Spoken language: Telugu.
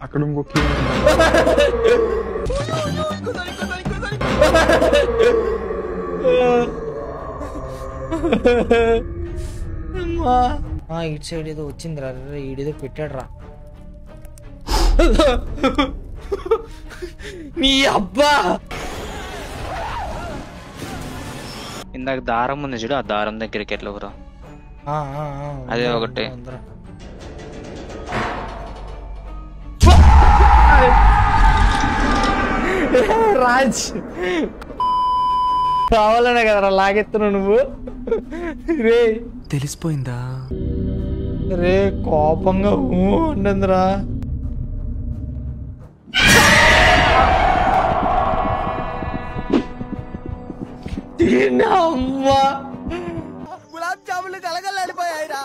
అక్కడ ఇంకొక ఇటు సైడ్ ఏదో వచ్చింది రా, ఈడేదో పెట్టాడు రా. నీ అబ్బా ఇందాక దారం ఉంది చూడు, ఆ దారం దగ్గరికి ఎట్లా ఊరా అదే ఒకటి. రాజ్ కావాలనే కదరా లాగెత్తున్నావు నువ్వు. రే తెలిసిపోయిందా? రే కోపంగా ఉండదురా. అమ్మా గులాబ్ జాములు కలగలాడిపోయాయిరా.